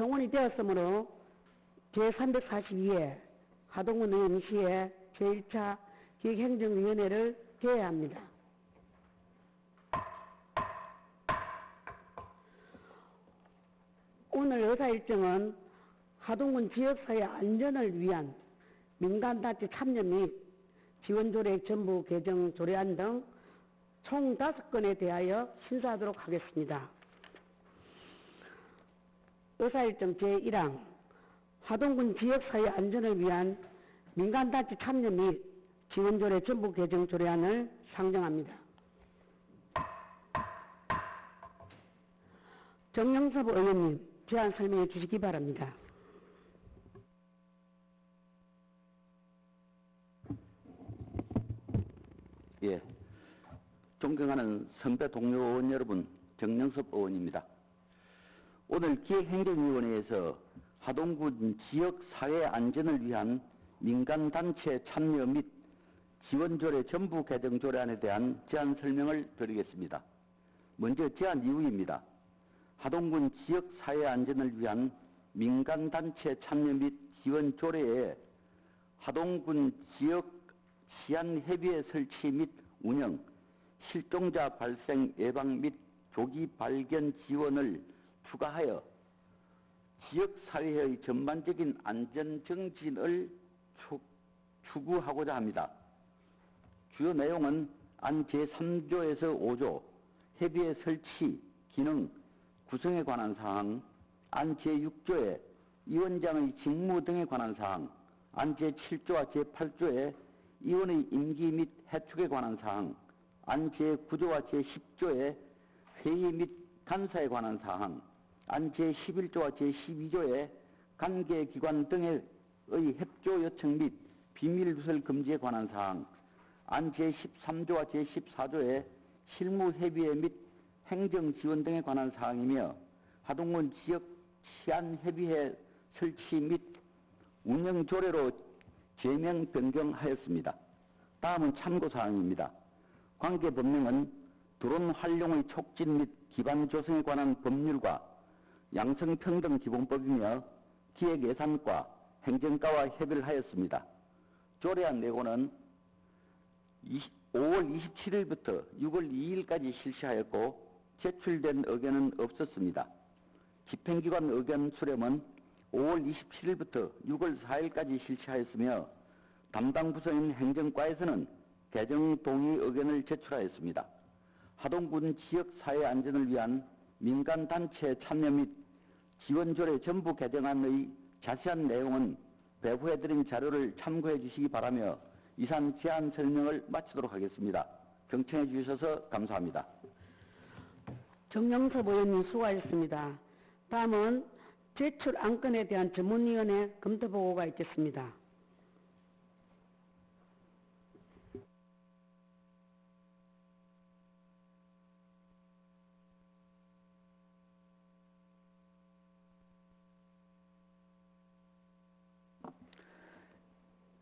성원이 되었으므로 제342회 하동군 의원시의 제1차 기획행정위원회를 개해야 합니다. 오늘 의사일정은 하동군 지역사회 안전을 위한 민간단체 참여 및 지원조례 전부 개정 조례안 등 총 5건에 대하여 심사하도록 하겠습니다. 의사일정 제1항 하동군 지역사회 안전을 위한 민간단체 참여 및 지원조례 전부 개정 조례안을 상정합니다. 정영섭 의원님, 제안 설명해 주시기 바랍니다. 예, 존경하는 선배 동료 의원 여러분, 정영섭 의원입니다. 오늘 기획행정위원회에서 하동군 지역사회 안전을 위한 민간단체 참여 및 지원조례 전부 개정 조례안에 대한 제안 설명을 드리겠습니다. 먼저 제안 이유입니다. 하동군 지역사회 안전을 위한 민간단체 참여 및 지원 조례에 하동군 지역 치안회비의 설치 및 운영, 실종자 발생 예방 및 조기 발견 지원을 추가하여 지역사회의 전반적인 안전 정진을 추구하고자 합니다. 주요 내용은 안 제3조에서 5조, 회비의 설치, 기능, 구성에 관한 사항, 안 제6조의 위원장의 직무 등에 관한 사항, 안 제7조와 제8조의 위원의 임기 및 해촉에 관한 사항, 안 제9조와 제10조의 회의 및 간사에 관한 사항, 안 제11조와 제12조의 관계기관 등의 협조 요청 및 비밀 누설 금지에 관한 사항, 안 제13조와 제14조의 실무 협의회 및 행정 지원 등에 관한 사항이며 하동군 지역 치안협의회 설치 및 운영 조례로 제명 변경하였습니다. 다음은 참고사항입니다. 관계법령은 드론 활용의 촉진 및 기반 조성에 관한 법률과 양성평등기본법이며 기획예산과 행정과와 협의를 하였습니다. 조례안 내고는 5월 27일부터 6월 2일까지 실시하였고 제출된 의견은 없었습니다. 집행기관 의견 수렴은 5월 27일부터 6월 4일까지 실시하였으며 담당 부서인 행정과에서는 개정 동의 의견을 제출하였습니다. 하동군 지역사회 안전을 위한 민간단체 참여 및 지원조례 전부 개정안의 자세한 내용은 배부해드린 자료를 참고해 주시기 바라며 이상 제안 설명을 마치도록 하겠습니다. 경청해 주셔서 감사합니다. 정영섭 의원님 수고하셨습니다. 다음은 제출 안건에 대한 전문위원회 검토보고가 있겠습니다.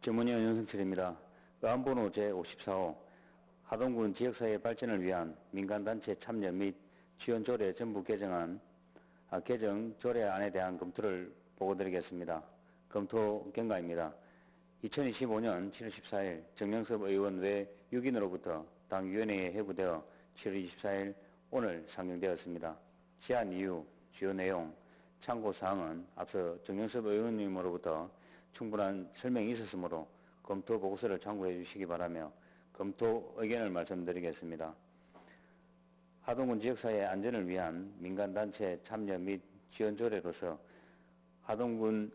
전문위원 윤성철입니다. 의안번호 제54호 하동군 지역사회 발전을 위한 민간단체 참여 및 지원조례 전부 개정 조례안에 대한 검토를 보고드리겠습니다. 검토 경과입니다. 2025년 7월 14일 정영섭 의원 외 6인으로부터 당위원회에 회부되어 7월 24일 오늘 상정되었습니다. 제안 이유, 주요 내용, 참고사항은 앞서 정영섭 의원님으로부터 충분한 설명이 있었으므로 검토 보고서를 참고해 주시기 바라며 검토 의견을 말씀드리겠습니다. 하동군 지역사회 안전을 위한 민간단체 참여 및 지원 조례로서 하동군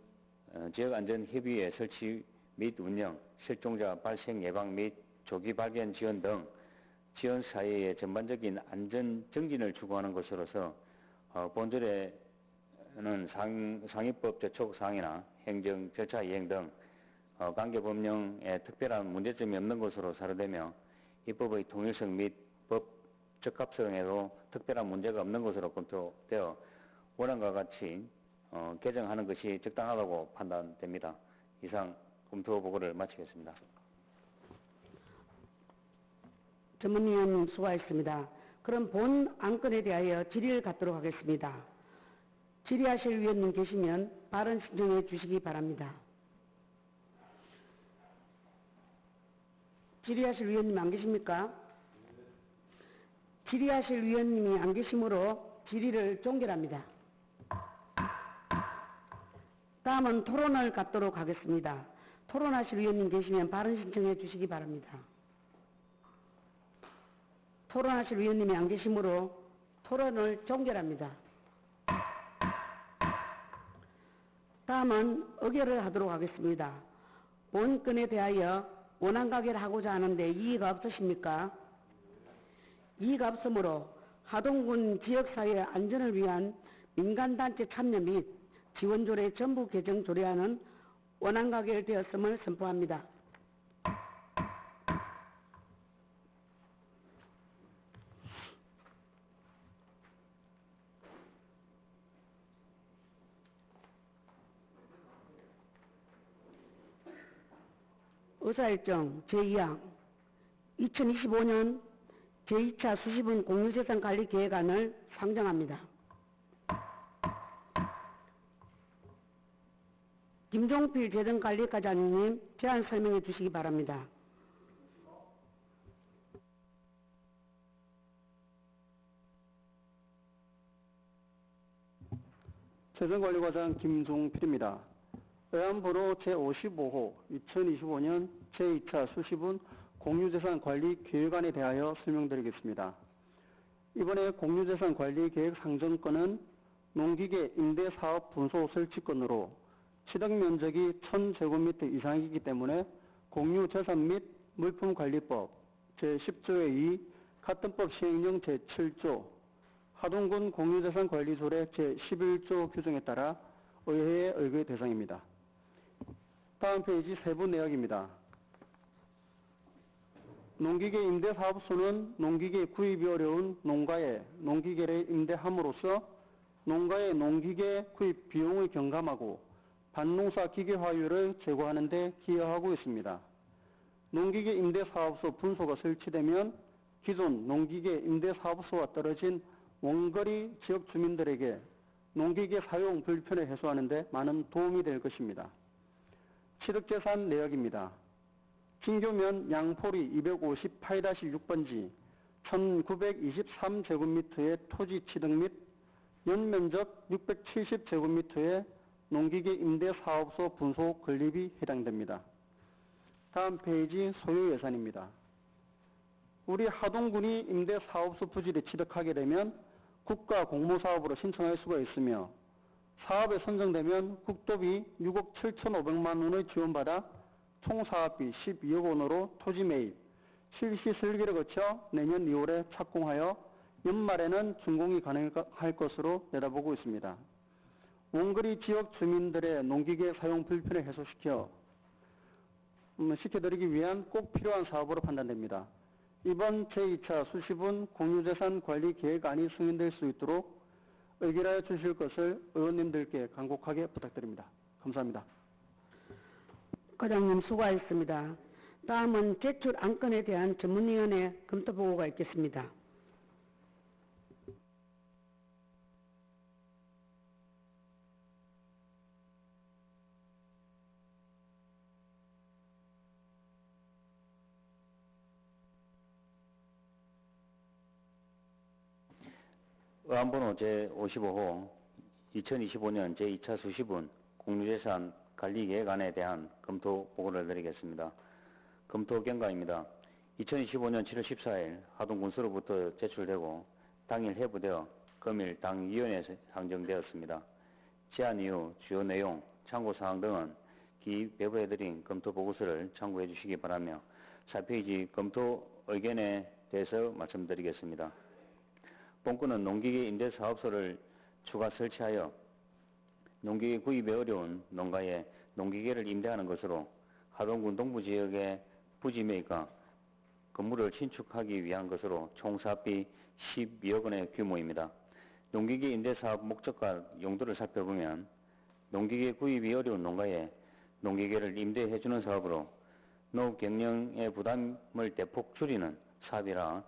지역안전협의회 설치 및 운영, 실종자 발생 예방 및 조기 발견 지원 등 지원사회의 전반적인 안전 정진을 추구하는 것으로서 본조례는 상위법 제촉사항이나 행정 절차 이행 등 관계법령에 특별한 문제점이 없는 것으로 사료되며 입법의 통일성 및 법 적합성에도 특별한 문제가 없는 것으로 검토되어 원안과 같이 개정하는 것이 적당하다고 판단됩니다. 이상 검토 보고를 마치겠습니다. 전문위원님 수고하셨습니다. 그럼 본 안건에 대하여 질의를 갖도록 하겠습니다. 질의하실 위원님 계시면 발언 신청해 주시기 바랍니다. 질의하실 위원님 안 계십니까? 질의하실 위원님이 안 계시므로 질의를 종결합니다. 다음은 토론을 갖도록 하겠습니다. 토론하실 위원님 계시면 발언 신청해 주시기 바랍니다. 토론하실 위원님이 안 계시므로 토론을 종결합니다. 다음은 의결을 하도록 하겠습니다. 본 건에 대하여 원안 가결을 하고자 하는데 이의가 없으십니까? 이의가 없으므로 하동군 지역사회 안전을 위한 민간단체 참여 및 지원조례 전부 개정 조례안은 원안 가결되었음을 선포합니다. 의사일정 제2항 2025년 제2차 수시분 공유재산관리계획안을 상정합니다. 김종필 재정관리과장님 제안 설명해 주시기 바랍니다. 재정관리과장 김종필입니다. 의안번호 제55호 2025년 제2차 수시분 공유재산관리계획안에 대하여 설명드리겠습니다. 이번에 공유재산관리계획 상정건은 농기계 임대사업 분소 설치건으로 취득면적이 1000제곱미터 이상이기 때문에 공유재산 및 물품관리법 제10조의 2 가등법 시행령 제7조 하동군 공유재산관리조례 제11조 규정에 따라 의회의 의결 대상입니다. 다음 페이지 세부 내역입니다. 농기계 임대사업소는 농기계 구입이 어려운 농가에 농기계를 임대함으로써 농가의 농기계 구입 비용을 경감하고 반농사 기계화율을 제고하는 데 기여하고 있습니다. 농기계 임대사업소 분소가 설치되면 기존 농기계 임대사업소와 떨어진 원거리 지역 주민들에게 농기계 사용 불편을 해소하는 데 많은 도움이 될 것입니다. 취득재산 내역입니다. 진교면 양포리 258-6번지 1923제곱미터의 토지 취득 및 연면적 670제곱미터의 농기계 임대사업소 분소 건립이 해당됩니다. 다음 페이지 소요 예산입니다. 우리 하동군이 임대사업소 부지를 취득하게 되면 국가 공모사업으로 신청할 수가 있으며 사업에 선정되면 국도비 6억 7,500만 원을 지원받아 총 사업비 12억 원으로 토지 매입, 실시 설계를 거쳐 내년 2월에 착공하여 연말에는 준공이 가능할 것으로 내다보고 있습니다. 원거리 지역 주민들의 농기계 사용 불편을 시켜드리기 위한 꼭 필요한 사업으로 판단됩니다. 이번 제2차 수시분 공유재산 관리 계획안이 승인될 수 있도록 의결하여 주실 것을 의원님들께 간곡하게 부탁드립니다. 감사합니다. 과장님 수고하셨습니다. 다음은 제출 안건에 대한 전문위원회 검토보고가 있겠습니다. 의안번호 제55호 2025년 제2차 수시분 공유재산 관리계획안에 대한 검토 보고를 드리겠습니다. 검토 경과입니다. 2025년 7월 14일 하동군수로부터 제출되고 당일 회부되어 금일 당위원회에서 상정되었습니다. 제안 이후 주요 내용, 참고사항 등은 기 배부해드린 검토 보고서를 참고해 주시기 바라며 4페이지 검토 의견에 대해서 말씀드리겠습니다. 본건은 농기계 임대사업소를 추가 설치하여 농기계 구입에 어려운 농가에 농기계를 임대하는 것으로 하동군 동부지역의 부지 매입과 건물을 신축하기 위한 것으로 총 사업비 12억 원의 규모입니다. 농기계 임대사업 목적과 용도를 살펴보면 농기계 구입이 어려운 농가에 농기계를 임대해주는 사업으로 농업 경영의 부담을 대폭 줄이는 사업이라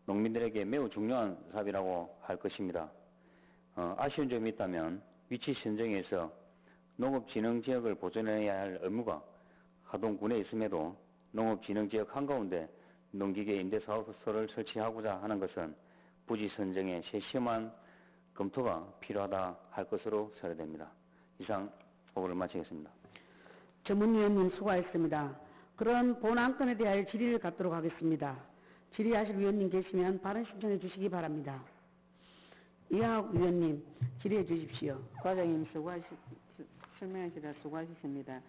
농민들에게 매우 중요한 사업이라고 할 것입니다. 아쉬운 점이 있다면 위치 선정에서 농업진흥지역을 보존해야 할 의무가 하동군에 있음에도 농업진흥지역 한가운데 농기계 임대사업소를 설치하고자 하는 것은 부지 선정에 세심한 검토가 필요하다 할 것으로 설계됩니다. 이상 보고를 마치겠습니다. 전문위원님 수고하셨습니다. 그럼 본 안건에 대하여 질의를 갖도록 하겠습니다. 질의하실 위원님 계시면 발언 신청해 주시기 바랍니다. 이하옥 위원님 질의해 주십시오. 과장님 설명하시다 수고하셨습니다.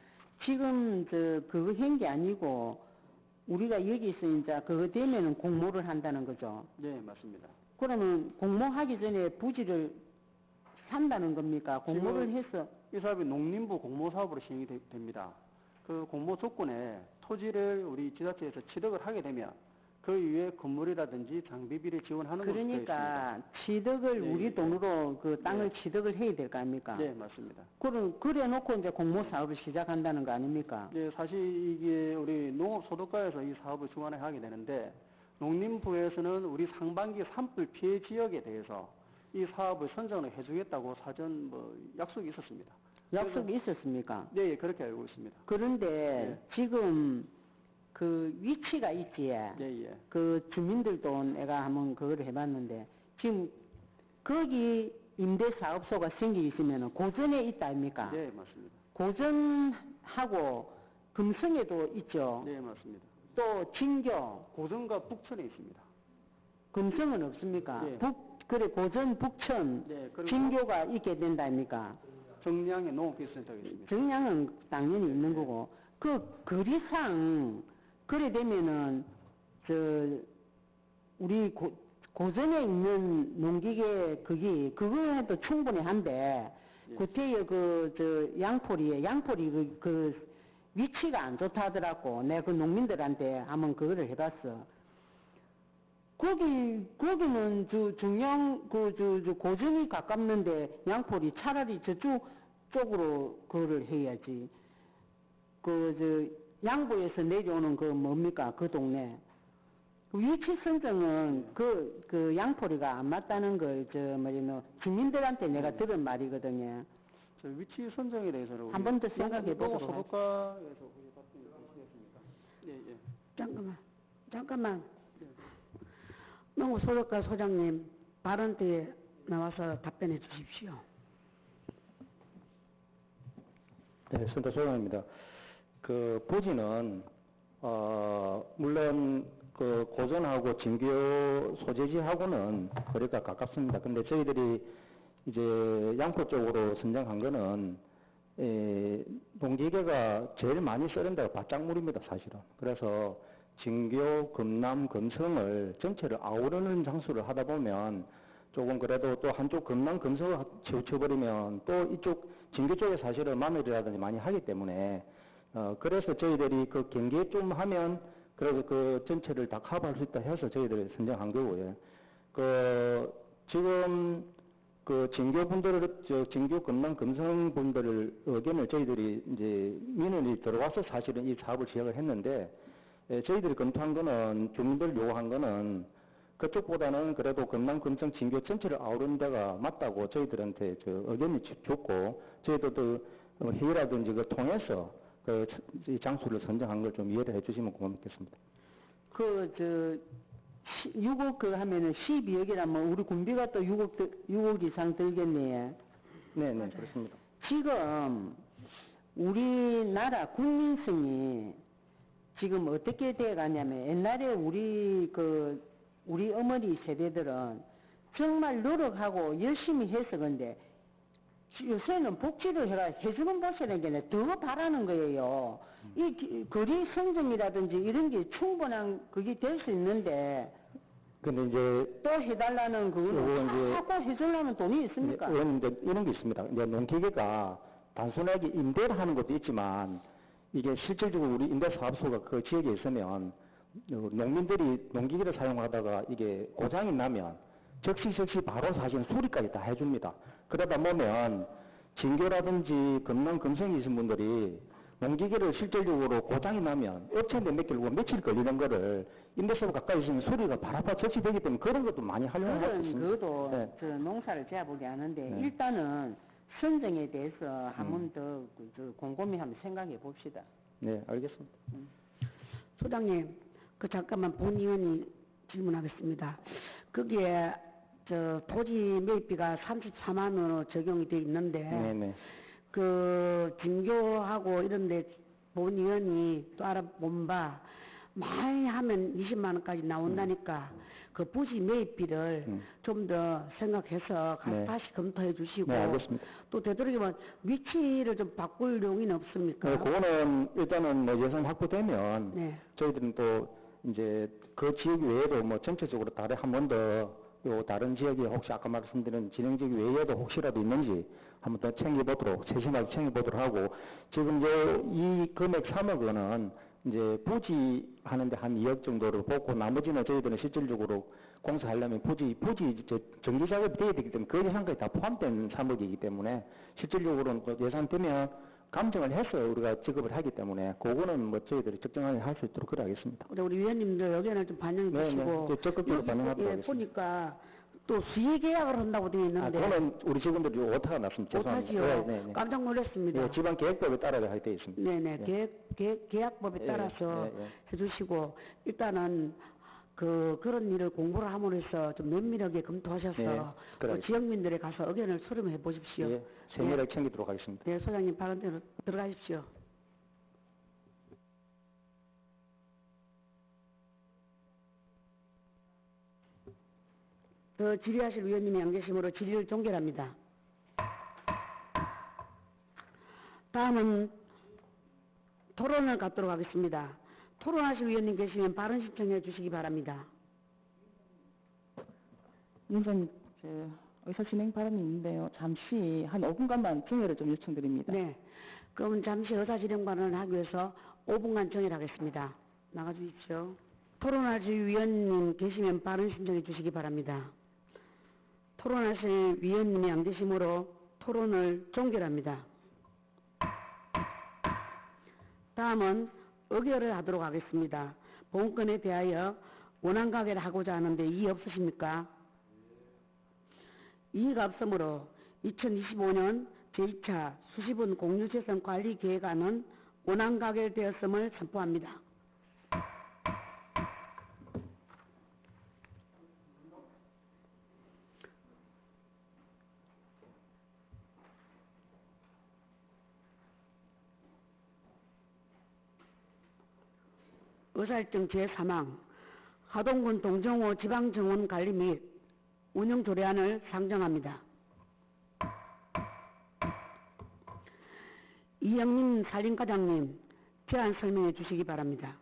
지금 그거 한 게 아니고 우리가 여기서 이제 그거 되면은 공모를 한다는 거죠. 네, 맞습니다. 그러면 공모하기 전에 부지를 산다는 겁니까? 공모를 지금 해서 이 사업이 농림부 공모사업으로 시행이 됩니다. 그 공모 조건에 토지를 우리 지자체에서 취득을 하게 되면 그 이후에 건물이라든지 장비비를 지원하는 것으로 되어 그러니까 취득을 네, 우리 예. 돈으로 그 땅을 네. 취득을 해야 될 거 아닙니까? 있습니다. 네, 맞습니다. 그래 놓고 이제 공모 사업을 시작한다는 거 아닙니까? 네, 사실 이게 우리 농업소득과에서 이 사업을 주관을 하게 되는데 농림부에서는 우리 상반기 산불 피해 지역에 대해서 이 사업을 선정을 해주겠다고 사전 약속이 있었습니다. 약속이 있었습니까? 네, 예, 그렇게 알고 있습니다. 그런데 네. 지금 그 위치가 있지. 예, 예. 그 주민들도 내가 한번 그걸 해봤는데 지금 거기 임대사업소가 생기 있으면 고전에 있다 아닙니까? 네, 맞습니다. 고전하고 금성에도 있죠. 네, 맞습니다. 또 진교, 고전과 북천에 있습니다. 금성은 없습니까? 네. 그래 고전, 북천, 네, 그리고 진교가 있게 된다 아닙니까? 정량의 농업기술센터가 있습니다. 정량은 당연히 있는 거고 그 거리상 그래 되면은 우리 고전에 있는 농기계 그거에도 충분히 한데 예. 구태여 양포리 그 위치가 안 좋다 하더라고. 내가 그 농민들한테 한번 그거를 해봤어. 거기는 중량 고전이 가깝는데 양포리 차라리 쪽으로 그거를 해야지. 양보에서 내려오는 그 뭡니까 그 동네 위치 선정은 그 양포리가 안 맞다는 걸 주민들한테 내가 들은 말이거든요. 저 위치 선정에 대해서는 한번더 생각해 보도록 소득과에서 우리 답변을 주시겠습니까? 예, 예. 잠깐만. 농업소득과 소장님 발언 때에 나와서 답변해 주십시오. 네, 센터 소장입니다. 그 부지는 물론 그 고전하고 진교 소재지하고는 거리가 가깝습니다. 근데 저희들이 이제 양포 쪽으로 선정한 거는 농기계가 제일 많이 쓰는 데가 밭작물입니다, 사실은. 그래서 진교, 금남, 금성을 전체를 아우르는 장수를 하다 보면 조금 그래도 또 한쪽 금남, 금성을 치우쳐버리면 또 이쪽 진교 쪽에 사실은 마늘이라든지 많이 하기 때문에 그래서 저희들이 그 경계 좀 하면 그래도 그 전체를 다 커버할 수 있다 해서 저희들이 선정한 거고요. 지금 그 진교분들을, 진교 금남 금성 분들을 의견을 저희들이 이제 민원이 들어와서 사실은 이 사업을 시작을 했는데, 저희들이 검토한 거는, 주민들 요구한 거는 그쪽보다는 그래도 금남 금성 진교 전체를 아우르는 데가 맞다고 저희들한테 의견이 줬고, 저희들도 회의라든지 그 통해서 이 장소를 선정한 걸 좀 이해를 해주시면 고맙겠습니다. 6억 하면은 12억이라면 우리 군비가 또 6억 이상 들겠네. 네네, 그렇습니다. 지금 우리나라 국민성이 지금 어떻게 돼 가냐면 옛날에 우리 어머니 세대들은 정말 노력하고 열심히 해서 근데 요새는 복지를 해주는 곳이라는 게 더 바라는 거예요. 이 거리 선정이라든지 이런 게 충분한 그게 될 수 있는데 근데 이제 또 해달라는 요거 그거는 이제- 하고 해주려면 돈이 있습니까? 이제 이런 게 있습니다. 이제 농기계가 단순하게 임대를 하는 것도 있지만 이게 실질적으로 우리 임대사업소가 그 지역에 있으면 농민들이 농기계를 사용하다가 이게 고장이 나면 즉시 바로 사실 수리까지 다 해줍니다. 그러다 보면 진교라든지 금남 금성이신 분들이 농기계를 실질적으로 고장이 나면 업체인데 맡기려고 며칠 걸리는 거를 임대사업 가까이 있으면 수리가 바로 즉시 되기 때문에 그런 것도 많이 활용을 하고 그건 있습니다. 그것도 네. 저 농사를 지어보게 하는데 네. 일단은 선정에 대해서 한 번 더 곰곰이 한번 생각해 봅시다. 네, 알겠습니다. 소장님, 그 잠깐만 본 의원이 질문하겠습니다. 거기에 저 토지 매입비가 34만 원으로 적용이 돼 있는데 네네. 그 진교하고 이런데 본 의원이 또 알아본 바 많이 하면 20만 원까지 나온다니까 그 부지 매입비를 좀 더 생각해서 네. 다시 검토해 주시고 네, 알겠습니다. 또 되도록이면 위치를 좀 바꿀 용의는 없습니까? 네, 그거는 일단은 뭐 예산 확보되면 네. 저희들은 또 이제 그 지역 외에도 뭐 전체적으로 한 번 더 요 다른 지역에 혹시 아까 말씀드린 진행 지역 외에도 혹시라도 있는지 한번 더 챙겨보도록 세심하게 챙겨보도록 하고 지금 이 금액 3억 원은 이제 부지 하는데 한 2억 정도를 보고 나머지는 저희들은 실질적으로 공사하려면 부지 정기 작업이 돼야 되기 때문에 그 예산까지 다 포함된 3억이기 때문에 실질적으로는 그 예산되면 감정을 해서 우리가 지급을 하기 때문에 그거는 뭐 저희들이 적정하게 할 수 있도록 그래 하겠습니다. 근데 우리 위원님들 의견을 좀 반영해 네, 주시고 네. 적극적으로 반영하도록 예, 하겠습니다. 보니까 또 수의 계약을 한다고 되어 있는데 그거는 우리 직원들이 오타가 났습니다. 못하지요. 죄송합니다. 네, 네. 깜짝 놀랐습니다. 예, 지방 계획법에 따라야 할 때 있습니다. 네네, 네. 계약법에 예, 따라서 예, 예. 해주시고, 일단은, 그런 일을 공부를 함으로써 좀 면밀하게 검토하셔서, 예, 그래. 지역민들에 가서 의견을 수렴해 보십시오. 예, 세밀하게 챙기도록 하겠습니다. 네, 소장님, 발언 대로 들어가십시오. 더 질의하실 위원님이 안 계시므로 질의를 종결합니다. 다음은 토론을 갖도록 하겠습니다. 토론하실 위원님 계시면 발언 신청해 주시기 바랍니다. 위원장님, 의사 진행 발언이 있는데요. 잠시 한 5분간만 정회를 좀 요청드립니다. 네. 그러면 잠시 의사진행 발언을 하기 위해서 5분간 정의하겠습니다. 나가주십시오. 토론하실 위원님 계시면 발언 신청해 주시기 바랍니다. 토론하실 위원님이 안 계시므로 토론을 종결합니다. 다음은 의결을 하도록 하겠습니다. 본건에 대하여 원안가결을 하고자 하는데 이의 없으십니까? 이의가 없으므로 2025년 제2차 수시분 공유재산 관리 계획안은 원안가결되었음을 선포합니다. 의사일정 제3항 하동군 동정호 지방정원 관리 및 운영 조례안을 상정합니다. 이영민 산림과장님, 제안 설명해 주시기 바랍니다.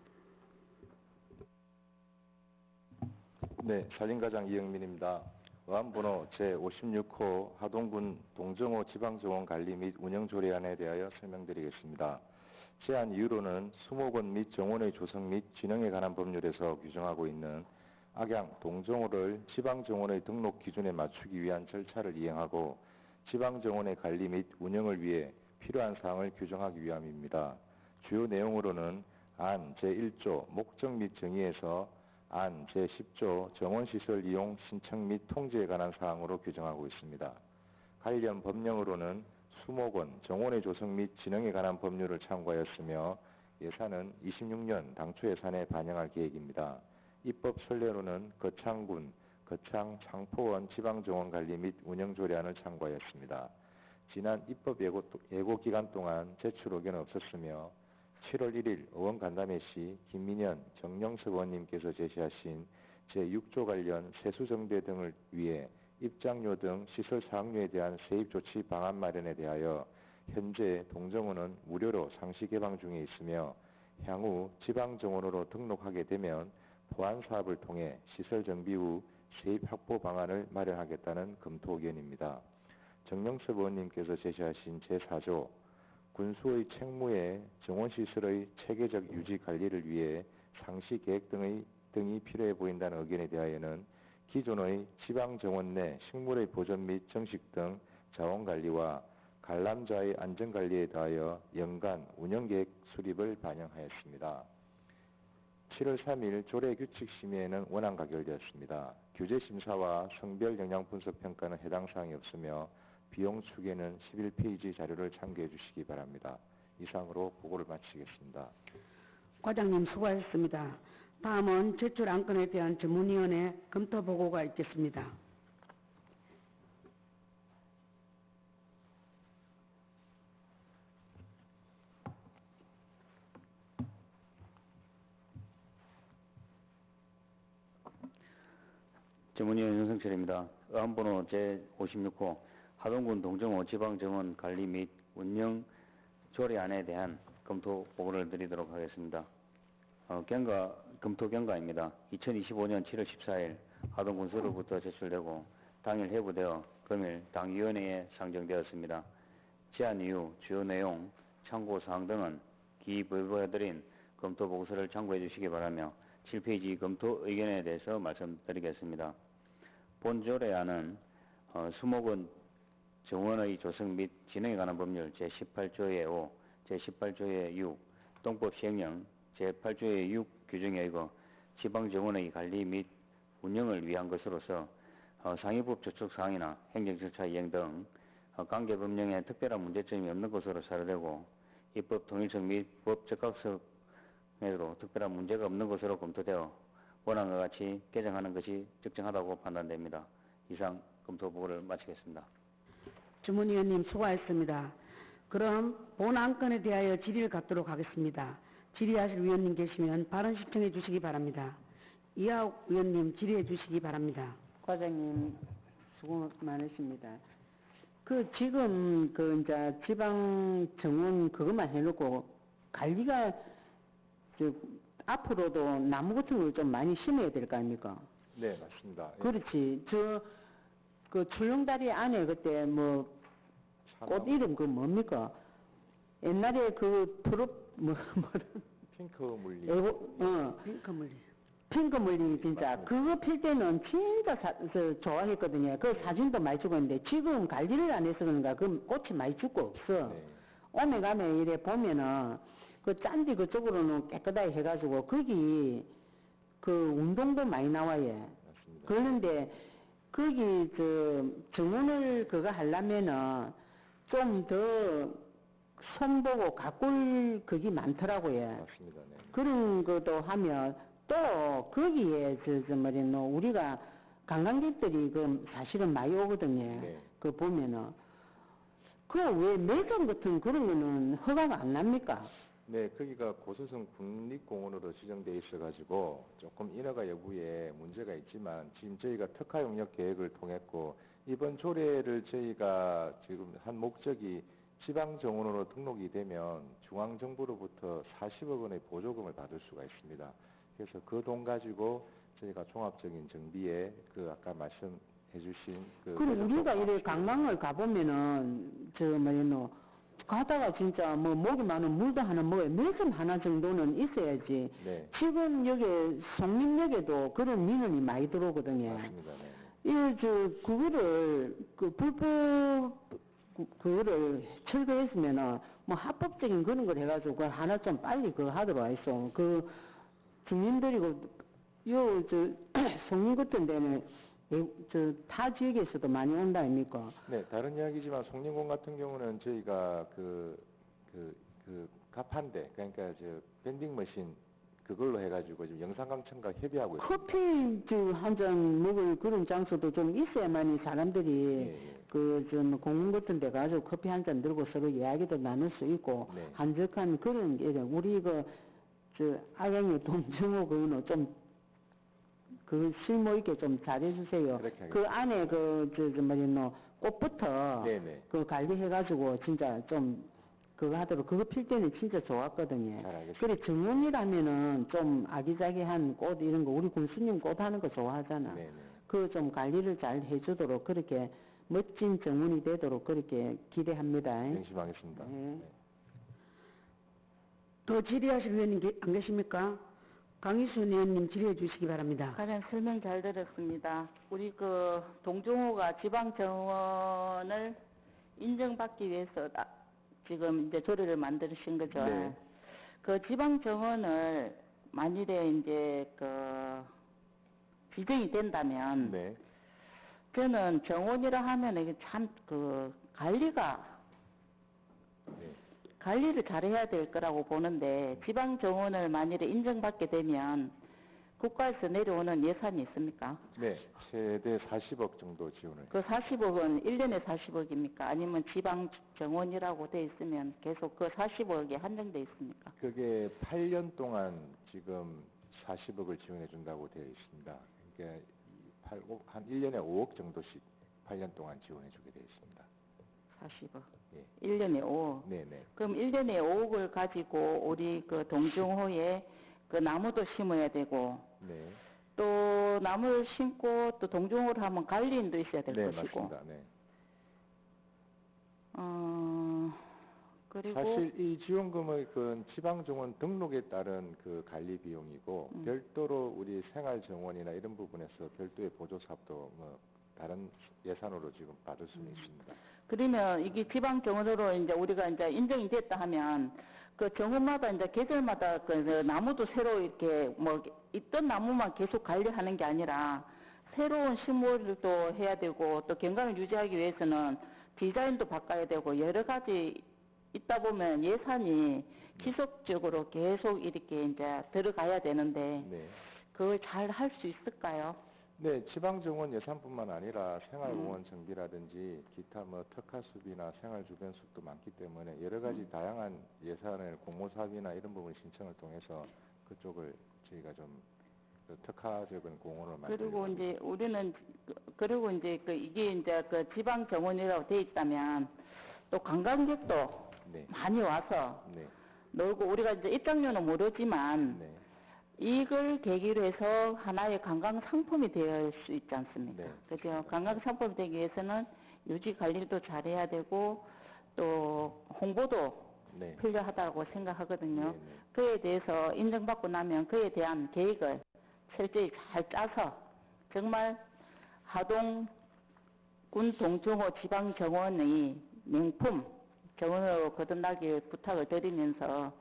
네, 산림과장 이영민입니다. 의안번호 제56호 하동군 동정호 지방정원 관리 및 운영 조례안에 대하여 설명드리겠습니다. 제안 이유로는 수목원 및 정원의 조성 및 진흥에 관한 법률에서 규정하고 있는 악양 동정호를 지방정원의 등록 기준에 맞추기 위한 절차를 이행하고 지방정원의 관리 및 운영을 위해 필요한 사항을 규정하기 위함입니다. 주요 내용으로는 안 제1조 목적 및 정의에서 안 제10조 정원시설 이용 신청 및 통제에 관한 사항으로 규정하고 있습니다. 관련 법령으로는 수목원, 정원의 조성 및 진흥에 관한 법률을 참고하였으며 예산은 26년 당초 예산에 반영할 계획입니다. 입법 선례로는 거창군, 거창 창포원 지방정원 관리 및 운영 조례안을 참고하였습니다. 지난 입법 예고 기간 동안 제출 의견은 없었으며 7월 1일 의원 간담회 시 김민현, 정영석 의원님께서 제시하신 제6조 관련 세수정비 등을 위해 입장료 등 시설 사항료에 대한 세입 조치 방안 마련에 대하여 현재 동정원은 무료로 상시 개방 중에 있으며 향후 지방정원으로 등록하게 되면 보안 사업을 통해 시설 정비 후 세입 확보 방안을 마련하겠다는 검토 의견입니다. 정영섭 의원님께서 제시하신 제4조 군수의 책무에 정원시설의 체계적 유지 관리를 위해 상시 계획 등이 필요해 보인다는 의견에 대하여는 기존의 지방정원 내 식물의 보존 및 정식 등 자원관리와 관람자의 안전관리에 대하여 연간 운영계획 수립을 반영하였습니다. 7월 3일 조례규칙심의회는 원안 가결되었습니다. 규제심사와 성별 영향분석 평가는 해당 사항이 없으며 비용 추계는 11페이지 자료를 참고해 주시기 바랍니다. 이상으로 보고를 마치겠습니다. 과장님 수고하셨습니다. 다음은 제출 안건에 대한 전문위원회 검토 보고가 있겠습니다. 전문위원 윤성철입니다. 의안번호 제56호 하동군 동정호 지방정원 관리 및 운영 조례안에 대한 검토 보고를 드리도록 하겠습니다. 검토 경과입니다. 2025년 7월 14일 하동군서로부터 제출되고 당일 회부되어 금일 당위원회에 상정되었습니다. 제안 이후 주요 내용, 참고사항 등은 기부해드린 검토 보고서를 참고해 주시기 바라며 7페이지 검토 의견에 대해서 말씀드리겠습니다. 본 조례안은 수목원 정원의 조성 및 진행에 관한 법률 제18조의 5, 제18조의 6, 동법 시행령 제8조의 6 규정에 의거 지방정원의 관리 및 운영을 위한 것으로서 상위법 조촉사항이나 행정절차 이행 등 관계법령에 특별한 문제점이 없는 것으로 사료되고 입법 통일성 및 법 적합성에도 특별한 문제가 없는 것으로 검토되어 원안과 같이 개정하는 것이 적정하다고 판단됩니다. 이상 검토 보고를 마치겠습니다. 주문위원님 수고하셨습니다. 그럼 본 안건에 대하여 질의를 갖도록 하겠습니다. 질의하실 위원님 계시면 발언 신청해 주시기 바랍니다. 이하옥 위원님 질의해 주시기 바랍니다. 과장님 수고 많으십니다. 지금 이제 지방 정원 그것만 해놓고 관리가 앞으로도 나무 같은 걸 좀 많이 심어야 될 거 아닙니까? 네, 맞습니다. 예. 그렇지. 출렁다리 안에 그때 꽃 이름 뭡니까? 옛날에 핑크 물리. 핑크물리 진짜 맞습니다. 그거 필 때는 진짜 좋아했거든요. 그 사진도 많이 주고 있는데 지금 관리를 안 해서 그런가 그 꽃이 많이 죽고 없어. 네. 오메 가메 이래 보면은 그 짠디 그쪽으로는 깨끗하게 해가지고 거기 운동도 많이 나와요. 맞습니다. 그런데 거기 정원을 그거 하려면은 좀 더 손보고 가꿀 그게 많더라고요. 맞습니다. 네. 그런 것도 하면 또 거기에 우리가 관광객들이 사실은 많이 오거든요. 네. 그 보면은 왜 매점 같은 그런 거는 허가가 안 납니까? 네, 거기가 고수성 국립공원으로 지정돼 있어가지고 조금 인허가 여부에 문제가 있지만 지금 저희가 특화 용역 계획을 통했고 이번 조례를 저희가 지금 한 목적이 지방정원으로 등록이 되면 중앙정부로부터 40억 원의 보조금을 받을 수가 있습니다. 그래서 그 돈 가지고 저희가 종합적인 정비에 아까 말씀해주신 그럼 우리가 이래 관광을 가보면은 가다가 진짜 목이 많은 물도 하나 먹어야 매점 하나 정도는 있어야지. 네. 지금 여기 송민역에도 그런 민원이 많이 들어오거든요. 맞습니다. 네. 그거를 불법 그거를 철거했으면은 합법적인 그런 걸 해가지고 그걸 하나 좀 빨리 그거 하도록 했어. 주민들이 송민 같은 데는 타 지역에서도 많이 온다 아닙니까? 네, 다른 이야기지만 송림공 같은 경우는 저희가 가판대, 그러니까 밴딩 머신 그걸로 해가지고 지금 영산강청과 협의하고 있습니다. 커피 한 잔 먹을 그런 장소도 좀 있어야만이 사람들이 예. 공원 같은 데 가서 커피 한 잔 들고 서로 이야기도 나눌 수 있고 네. 한적한 그런 게 우리 악양의 동정호 그거는 좀 실무 있게 좀 잘해주세요. 그렇게 하겠습니다. 그 안에 꽃부터 네네. 관리해가지고 진짜 좀 그거 하도록 그거 필 때는 진짜 좋았거든요. 잘 알겠습니다. 그래 정원이라면은 좀 아기자기한 꽃 이런 거 우리 군수님 꽃 하는 거 좋아하잖아. 네네. 그 좀 관리를 잘 해주도록 그렇게 멋진 정원이 되도록 그렇게 기대합니다. 명심하겠습니다. 네. 네. 더 질의하실 위원님 안 계십니까? 강희순 의원님 질의해 주시기 바랍니다. 가장 설명 잘 들었습니다. 우리 동정호가 지방정원을 인정받기 위해서 지금 이제 조례를 만드신 거죠. 네. 그 지방정원을 만일에 이제 지정이 된다면 네. 저는 정원이라 하면 이게 참 그 관리를 잘해야 될 거라고 보는데 지방 정원을 만일에 인정받게 되면 국가에서 내려오는 예산이 있습니까? 네, 최대 40억 정도 지원을. 그 40억은 1년에 40억입니까? 아니면 지방 정원이라고 돼 있으면 계속 그 40억에 한정돼 있습니까? 그게 8년 동안 지금 40억을 지원해 준다고 되어 있습니다. 그러니까 한 1년에 5억 정도씩 8년 동안 지원해 주게 되어 있습니다. 40억. 예. 1년에 5억. 네네. 그럼 1년에 5억을 가지고 우리 그 동정호에 그 나무도 심어야 되고 네. 또 나무를 심고 또 동정호를 하면 관리인도 있어야 될 네, 것이고. 맞습니다. 네. 그리고 사실 이 지원금의 그 지방정원 등록에 따른 그 관리 비용이고 별도로 우리 생활정원이나 이런 부분에서 별도의 보조사업도 뭐 다른 예산으로 지금 받을 수는 있습니다. 그러면 이게 지방 정원으로 이제 우리가 이제 인정이 됐다 하면 그 정원마다 이제 계절마다 그 나무도 새로 이렇게 뭐 있던 나무만 계속 관리하는 게 아니라 새로운 식물도 해야 되고 또 경관을 유지하기 위해서는 디자인도 바꿔야 되고 여러 가지 있다 보면 예산이 지속적으로 계속 이렇게 이제 들어가야 되는데 네. 그걸 잘 할 수 있을까요? 네, 지방정원 예산뿐만 아니라 생활공원 정비라든지 기타 뭐 특화숲이나 생활주변숲도 많기 때문에 여러 가지 다양한 예산을 공모사업이나 이런 부분 신청을 통해서 그쪽을 저희가 좀 특화적인 공원을 만들고 그리고 이제 우리는 그리고 이제 그 이게 이제 그 지방 정원이라고 돼 있다면 또 관광객도 네. 많이 와서 네. 놀고 우리가 이제 입장료는 모르지만 네. 이걸 계기로 해서 하나의 관광 상품이 될 수 있지 않습니까? 네. 그죠? 관광 상품이 되기 위해서는 유지 관리도 잘해야 되고 또 홍보도 네. 필요하다고 생각하거든요. 네, 네. 그에 대해서 인정받고 나면 그에 대한 계획을 철저히 잘 짜서 정말 하동군 동정호 지방정원의 명품 정원으로 거듭나길 부탁을 드리면서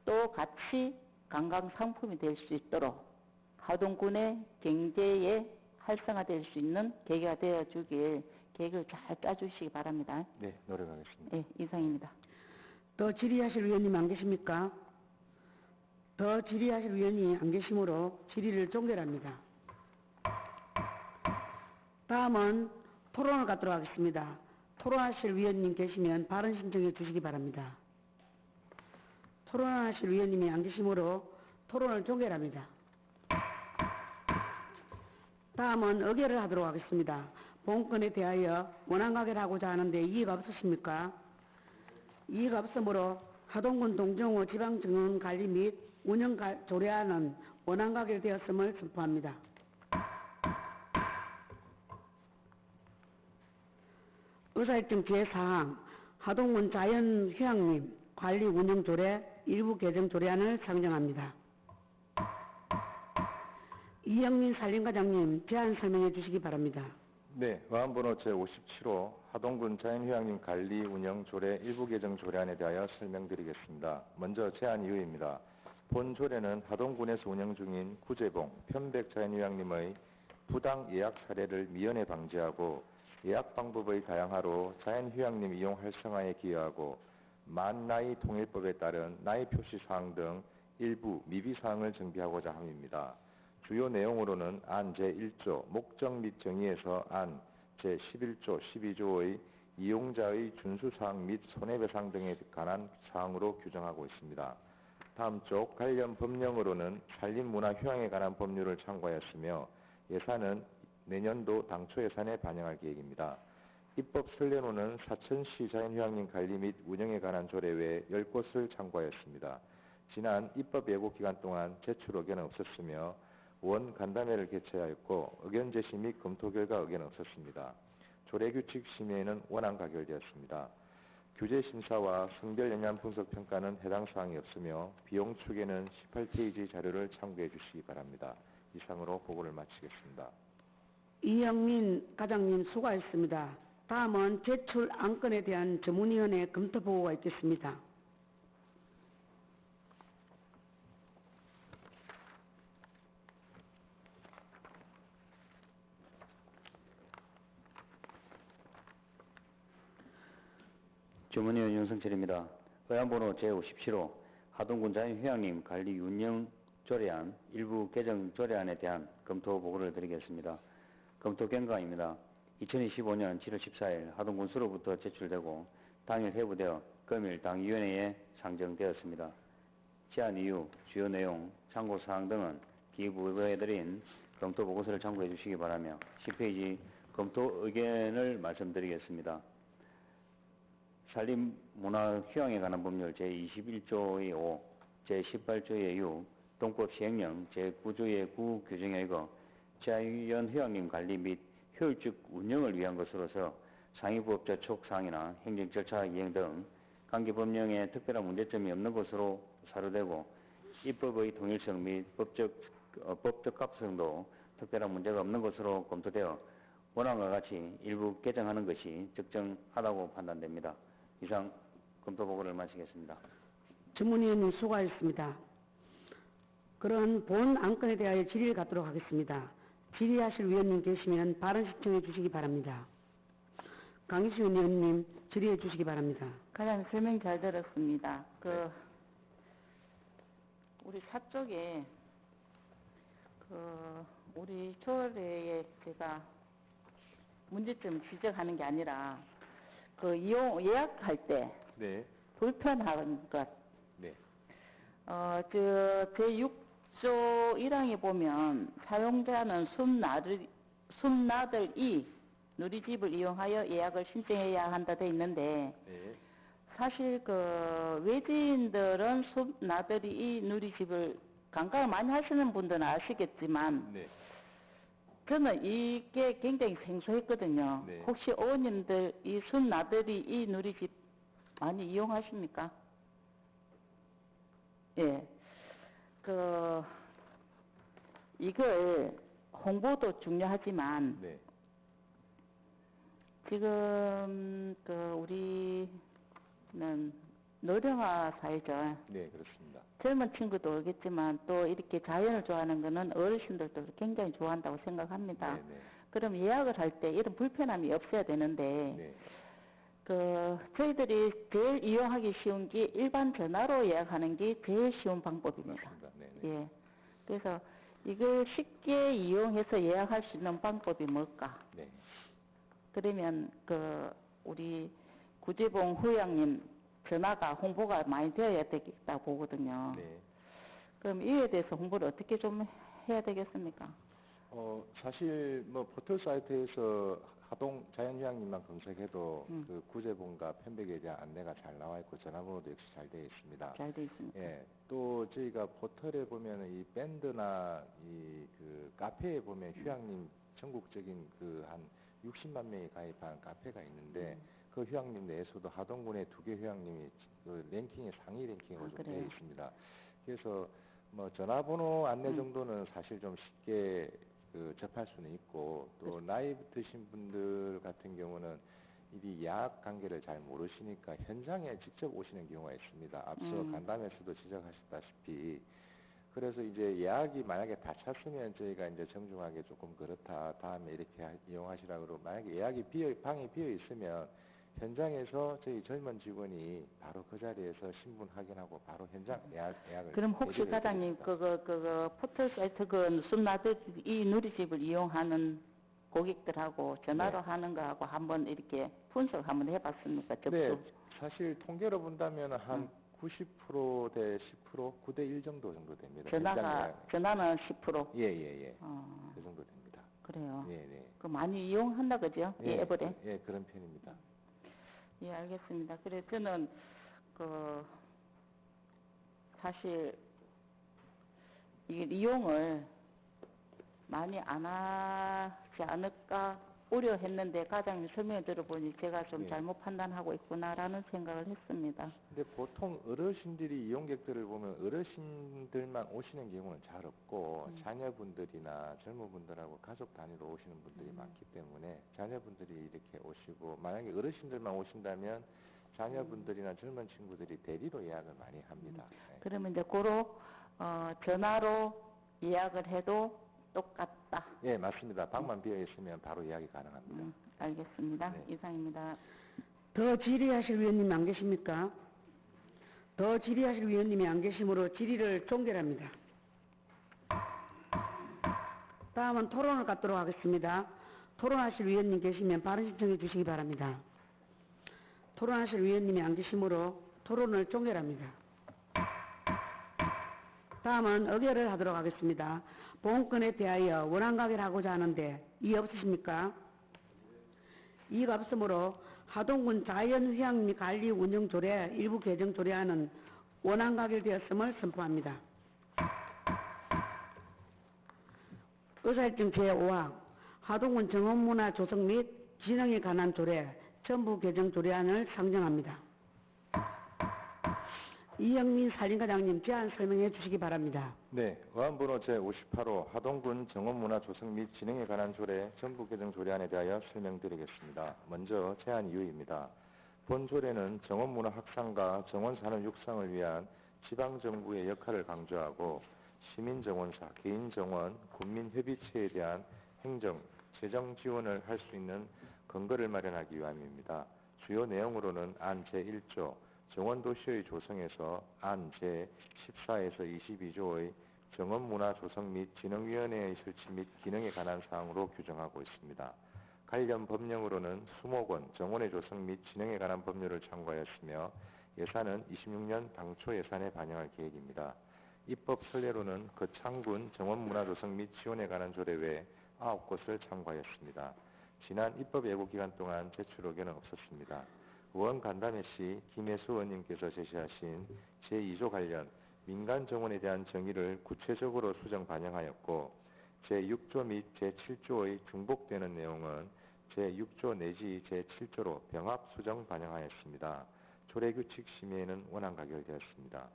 또 같이 관광 상품이 될 수 있도록 하동군의 경제에 활성화될 수 있는 계기가 되어 주길 계획을 잘 짜주시기 바랍니다. 네, 노력하겠습니다. 네, 이상입니다. 더 질의하실 의원님 안 계십니까? 더 질의하실 의원이 안 계시므로 질의를 종결합니다. 다음은 토론을 갖도록 하겠습니다. 토론하실 의원님 계시면 발언 신청해 주시기 바랍니다. 토론하실 의원님이 안 계시므로 토론을 종결합니다. 다음은 의결을 하도록 하겠습니다. 본건에 대하여 원안가결 하고자 하는데 이의가 없으십니까? 이의가 없으므로 하동군 동정호 지방정원 관리 및 운영 조례안은 원안가결 되었음을 선포합니다. 의사일정 제4항 하동군 자연휴양림 관리 운영 조례 일부 개정 조례안을 상정합니다. 이영민 산림과장님 제안 설명해 주시기 바랍니다. 네, 의안번호 제57호 하동군 자연휴양림 관리 운영 조례 일부 개정 조례안에 대하여 설명드리겠습니다. 먼저 제안 이유입니다. 본 조례는 하동군에서 운영 중인 구제봉, 편백 자연휴양림의 부당 예약 사례를 미연에 방지하고 예약 방법의 다양화로 자연휴양림 이용 활성화에 기여하고 만나이 통일법에 따른 나이 표시 사항 등 일부 미비 사항을 정비하고자 함입니다. 주요 내용으로는 안 제1조 목적 및 정의에서 안 제11조 12조의 이용자의 준수사항 및 손해배상 등에 관한 사항으로 규정하고 있습니다. 다음 쪽 관련 법령으로는 산림문화휴양에 관한 법률을 참고하였으며 예산은 내년도 당초 예산에 반영할 계획입니다. 입법 설례로는 사천시 자연휴양림 관리 및 운영에 관한 조례 외에 10곳을 참고하였습니다. 지난 입법 예고 기간 동안 제출 의견은 없었으며 원 간담회를 개최하였고 의견 제시 및 검토 결과 의견 없었습니다. 조례규칙 심의에는 원안 가결되었습니다. 규제 심사와 성별 영향 분석 평가는 해당 사항이 없으며 비용 추계는 18페이지 자료를 참고해 주시기 바랍니다. 이상으로 보고를 마치겠습니다. 이영민 과장님 수고하셨습니다. 다음은 제출 안건에 대한 전문위원회 검토 보고가 있겠습니다. 주문위원 윤성철입니다. 의안번호 제57호 하동군 자연휴양림 관리 운영 조례안 일부 개정 조례안에 대한 검토 보고를 드리겠습니다. 검토 경과입니다. 2025년 7월 14일 하동군수로부터 제출되고 당일 회부되어 금일 당위원회에 상정되었습니다. 제안 이유, 주요 내용, 참고사항 등은 기부에 드린 검토 보고서를 참고해 주시기 바라며 10페이지 검토 의견을 말씀드리겠습니다. 산림문화휴양에 관한 법률 제21조의 5, 제18조의 6, 동법 시행령 제9조의 9 규정에 의거 자연 휴양림 관리 및 효율적 운영을 위한 것으로서 상위법 저촉사항이나 행정 절차 이행 등 관계 법령에 특별한 문제점이 없는 것으로 사료되고 입법의 통일성 및 법적 합성도 특별한 문제가 없는 것으로 검토되어 원안과 같이 일부 개정하는 것이 적정하다고 판단됩니다. 이상 검토 보고를 마치겠습니다. 전문위원님 수고하셨습니다. 그런 본 안건에 대하여 질의를 갖도록 하겠습니다. 질의하실 위원님 계시면 발언 신청해 주시기 바랍니다. 강희수 위원님 질의해 주시기 바랍니다. 가장 설명 잘 들었습니다. 우리 사쪽에 우리 조례에 제가 문제점 지적하는 게 아니라 예약할 때 네. 불편한 것. 네. 제6조 1항에 보면 사용자는 숨나들이 누리집을 이용하여 예약을 신청해야 한다 돼 있는데 네. 사실 외지인들은 숨나들이 이 누리집을 관광을 많이 하시는 분들은 아시겠지만 네. 저는 이게 굉장히 생소했거든요. 네. 혹시 어머님들 이 숨나들이 이 누리집 많이 이용하십니까? 예. 이걸 홍보도 중요하지만 네. 지금 우리는 노령화 사회죠. 네, 그렇습니다. 젊은 친구도 오겠지만 또 이렇게 자연을 좋아하는 거는 어르신들도 굉장히 좋아한다고 생각합니다. 네, 네. 그럼 예약을 할 때 이런 불편함이 없어야 되는데 네. 저희들이 제일 이용하기 쉬운 게 일반 전화로 예약하는 게 제일 쉬운 방법입니다. 맞습니다. 네, 네. 예. 그래서 이걸 쉽게 이용해서 예약할 수 있는 방법이 뭘까? 네. 그러면 우리 구재봉 후양님 전화가 홍보가 많이 되어야 되겠다 보거든요. 네. 그럼 이에 대해서 홍보를 어떻게 좀 해야 되겠습니까? 사실 포털 사이트에서 하동 자연휴양림만 검색해도 그 구제본과 편백에 대한 안내가 잘 나와 있고 전화번호도 역시 잘 되어 있습니다. 잘 돼 있습니다. 예. 또 저희가 포털에 보면 이 밴드나 그 카페에 보면 휴양림 전국적인 한 60만 명이 가입한 카페가 있는데 그 휴양림 내에서도 하동군의 2개 휴양림이 랭킹의 상위 랭킹으로 좀 되어 있습니다. 그래서 전화번호 안내 정도는 사실 좀 쉽게 접할 수는 있고 또 나이 드신 분들 같은 경우는 이 예약 관계를 잘 모르시니까 현장에 직접 오시는 경우가 있습니다. 앞서 간담회에서도 지적하셨다시피 그래서 이제 예약이 만약에 다 찼으면 저희가 이제 정중하게 조금 그렇다 다음에 이렇게 이용하시라 그러고 만약에 방이 비어 있으면 현장에서 저희 젊은 직원이 바로 그 자리에서 신분 확인하고 바로 현장 예약을 그럼 혹시 해드려야 과장님 됩니다. 포털 사이트 숨나들 이 누리집을 이용하는 고객들하고 전화로 네. 하는 거하고 한번 이렇게 분석 한번 해봤습니까? 접수? 네, 사실 통계로 본다면 한 90% 대 10%, 9대 1 정도 됩니다. 전화는 10%? 예. 그 정도 됩니다. 그래요. 네. 그 많이 이용한다 그죠? 이 앱을? 예, 그런 편입니다. 예, 알겠습니다. 그래 저는 사실 이 이용을 많이 안 하지 않을까 우려했는데 과장님 설명을 들어보니 제가 좀 네. 잘못 판단하고 있구나라는 생각을 했습니다. 근데 보통 어르신들이 이용객들을 보면 어르신들만 오시는 경우는 잘 없고 자녀분들이나 젊은 분들하고 가족 단위로 오시는 분들이 많기 때문에 자녀분들이 이렇게 오시고 만약에 어르신들만 오신다면 자녀분들이나 젊은 친구들이 대리로 예약을 많이 합니다. 네. 그러면 이제 전화로 예약을 해도 똑같다. 예, 맞습니다. 방만 비어 있으면 바로 예약이 가능합니다. 알겠습니다. 네. 이상입니다. 더 질의하실 위원님이 안 계십니까? 더 질의하실 위원님이 안 계시므로 질의를 종결합니다. 다음은 토론을 갖도록 하겠습니다. 토론하실 위원님 계시면 발언 신청해 주시기 바랍니다. 토론하실 위원님이 안 계시므로 토론을 종결합니다. 다음은 의결을 하도록 하겠습니다. 본건에 대하여 원안가결 하고자 하는데 이의 없으십니까? 이의가 없으므로 하동군 자연휴양 및 관리 운영 조례 일부 개정 조례안은 원안가결되었음을 선포합니다. 의사일정 제5항 하동군 정원문화 조성 및 진흥에 관한 조례 전부 개정 조례안을 상정합니다. 이영민 산림과장님 제안 설명해 주시기 바랍니다. 네, 의안번호 제58호 하동군 정원문화 조성 및 진흥에 관한 조례 전부 개정 조례안에 대하여 설명드리겠습니다. 먼저 제안 이유입니다. 본 조례는 정원문화 확산과 정원산업 육성을 위한 지방정부의 역할을 강조하고 시민정원사, 개인정원, 군민협의체에 대한 행정, 재정 지원을 할 수 있는 근거를 마련하기 위함입니다. 주요 내용으로는 안 제1조 정원도시의 조성에서 안 제14에서 22조의 정원문화 조성 및 진흥위원회의 설치 및 기능에 관한 사항으로 규정하고 있습니다. 관련 법령으로는 수목원, 정원의 조성 및 진흥에 관한 법률을 참고하였으며 예산은 26년 당초 예산에 반영할 계획입니다. 입법 선례로는 거창군 정원문화조성 및 지원에 관한 조례 외 9곳을 참고하였습니다. 지난 입법 예고 기간 동안 제출 의견은 없었습니다. 의원 간담회 시 김혜수 의원님께서 제시하신 제2조 관련 민간 정원에 대한 정의를 구체적으로 수정 반영하였고 제6조 및 제7조의 중복되는 내용은 제6조 내지 제7조로 병합 수정 반영하였습니다. 조례규칙 심의에는 원안 가결되었습니다.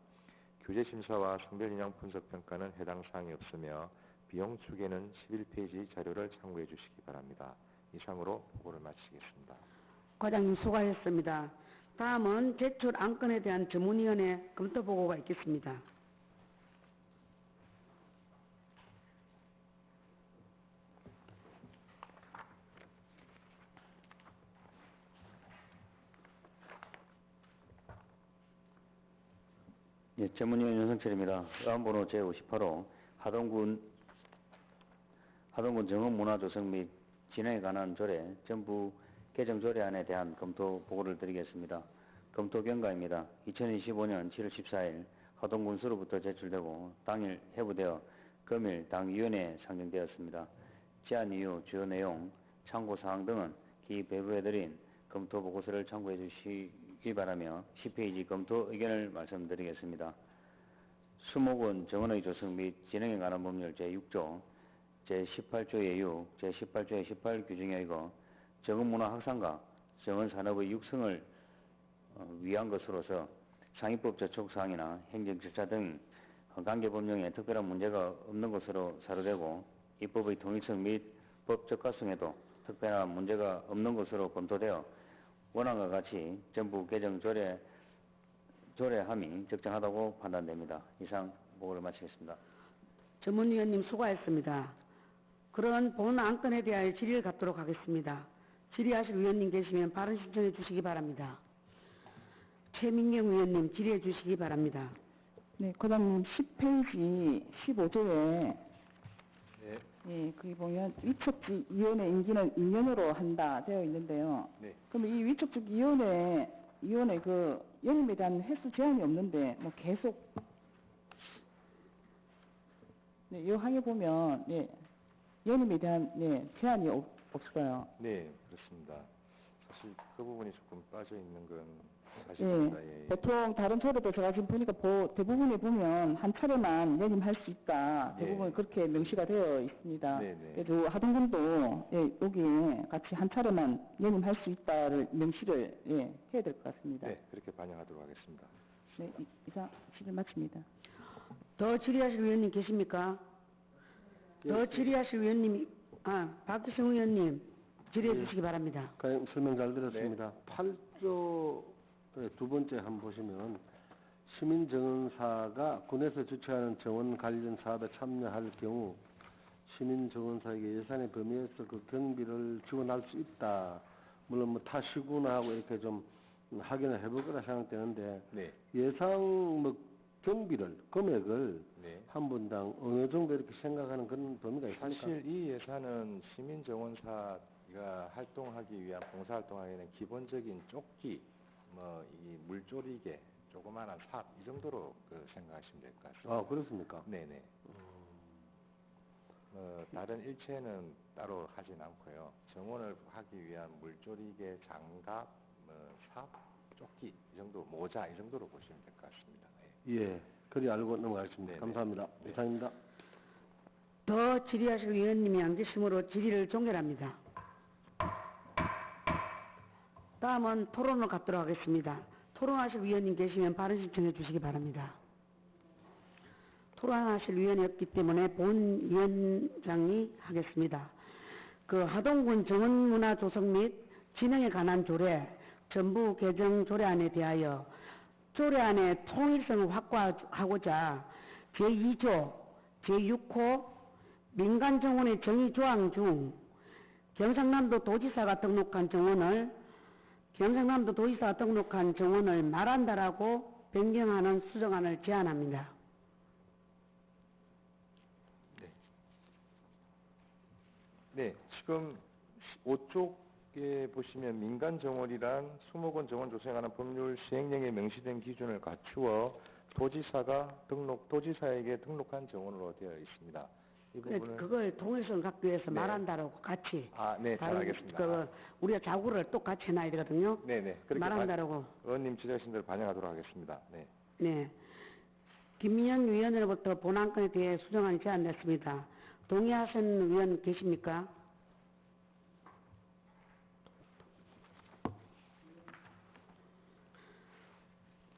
규제심사와 성별인양 분석평가는 해당 사항이 없으며 비용 추계는 11페이지 자료를 참고해 주시기 바랍니다. 이상으로 보고를 마치겠습니다. 과장님 수고하셨습니다. 다음은 제출 안건에 대한 전문위원회 검토 보고가 있겠습니다. 예, 전문위원 윤성철입니다. 의안번호 제58호 하동군 정원문화조성 및 진흥에 관한 조례 전부 개정 조례안에 대한 검토 보고를 드리겠습니다. 검토 경과입니다. 2025년 7월 14일 하동군수로부터 제출되고 당일 회부되어 금일 당위원회에 상정되었습니다. 제안 이유, 주요 내용, 참고사항 등은 기 배부해드린 검토 보고서를 참고해 주시기 바라며 10페이지 검토 의견을 말씀드리겠습니다. 수목원 정원의 조성 및 진흥에 관한 법률 제6조, 제18조의 6, 제18조의 18 규정에 의거 정원문화 확산과 정원산업의 육성을 위한 것으로서 상위법 저촉사항이나 행정 절차 등 관계법령에 특별한 문제가 없는 것으로 사료되고 입법의 통일성 및 법 적합성에도 특별한 문제가 없는 것으로 검토되어 원안과 같이 전부 개정 조례함이 적정하다고 판단됩니다. 이상 보고를 마치겠습니다. 전문위원님 수고하셨습니다. 그런 본 안건에 대하여 질의를 갖도록 하겠습니다. 질의하실 위원님 계시면 발언 신청해 주시기 바랍니다. 최민경 위원님 질의해 주시기 바랍니다. 네, 과장님 10페이지 15조에 네. 예, 거기 보면 위촉직 위원회 임기는 2년으로 한다 되어 있는데요. 네. 그럼 이 위촉직 위원회 그 연임에 대한 횟수 제한이 없는데 뭐 계속 네, 이 항에 보면 예, 연임에 대한 제한이 없어요. 네, 그렇습니다. 사실 그 부분이 조금 빠져 있는 건 사실입니다. 예, 예. 보통 다른 조례도 제가 지금 보니까 대부분에 보면 한 차례만 연임할 수 있다. 대부분 네. 그렇게 명시가 되어 있습니다. 네, 네. 그래도 하동군도 여기 같이 한 차례만 연임할 수 있다를 명시를 해야 될 것 같습니다. 네, 그렇게 반영하도록 하겠습니다. 네, 이상 질의 마칩니다. 더 질의하실 위원님 계십니까? 더 질의하실 위원님이 박기승 의원님 질의해 주시기 바랍니다. 설명 잘 들었습니다. 8조 두 번째 한번 보시면 시민정원사가 군에서 주최하는 정원 관련 사업에 참여할 경우 시민정원사에게 예산의 범위에서 그 경비를 지원할 수 있다. 물론 뭐 타시구나 하고 이렇게 좀 확인을 해볼 거라 생각되는데 네. 예상 뭐 경비를 금액을 네. 한 분당 어느 정도 이렇게 생각하는 그런 범위가 있습니까? 사실 이 예산은 시민정원사가 활동하기 위한 봉사활동하기 위한 기본적인 조끼, 뭐 이 물조리개, 조그마한 삽 이 정도로 생각하시면 될 것 같습니다. 아, 그렇습니까? 네네. 다른 일체는 따로 하진 않고요. 정원을 하기 위한 물조리개, 장갑, 삽, 조끼 이 정도, 모자 이 정도로 보시면 될 것 같습니다. 예, 그리 알고 넘어가겠습니다. 네네. 감사합니다. 네. 이상입니다. 더 질의하실 위원님이 안 계시므로 질의를 종결합니다. 다음은 토론을 갖도록 하겠습니다. 토론하실 위원님 계시면 발언 신청해 주시기 바랍니다. 토론하실 위원이 없기 때문에 본 위원장이 하겠습니다. 그 하동군 정원문화 조성 및 진흥에 관한 조례, 전부 개정 조례안에 대하여 조례안의 통일성을 확보하고자 제2조, 제6호 민간정원의 정의조항 중 경상남도 도지사가 등록한 정원을 말한다라고 변경하는 수정안을 제안합니다. 네, 지금 5쪽에 보시면 민간 정원이란 수목원 정원 조성에 관한 법률 시행령에 명시된 기준을 갖추어 도지사에게 등록한 정원으로 되어 있습니다. 이 부분은 그걸 통일성 갖기 위해서 네. 말한다라고 같이. 네, 잘 알겠습니다. 우리가 자구를 똑같이 해놔야 되거든요. 네네. 말한다라고. 의원님 지적하신 대로 반영하도록 하겠습니다. 네. 네. 김민현 위원으로부터 본안건에 대해 수정안이 제안됐습니다. 동의하신 위원 계십니까?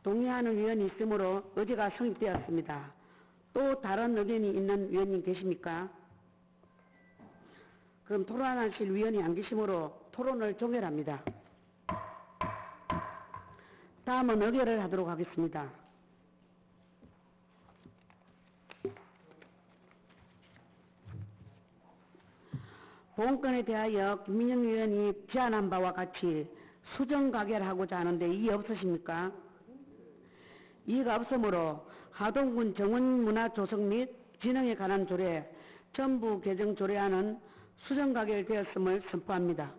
동의하는 위원이 있으므로 의제가 성립되었습니다. 또 다른 의견이 있는 위원님 계십니까? 그럼 토론하실 위원이 안 계시므로 토론을 종결합니다. 다음은 의결을 하도록 하겠습니다. 본건에 대하여 김민영 위원이 제안한 바와 같이 수정 가결하고자 하는데 이의 없으십니까? 이의가 없으므로 하동군 정원문화 조성 및 진흥에 관한 조례, 전부 개정 조례안은 수정 가결되었음을 선포합니다.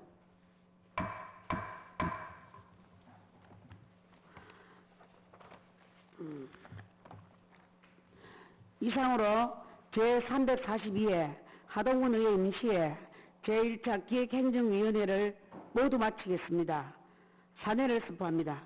이상으로 제342회 하동군의회 임시회 제1차 기획행정위원회를 모두 마치겠습니다. 사내를 선포합니다.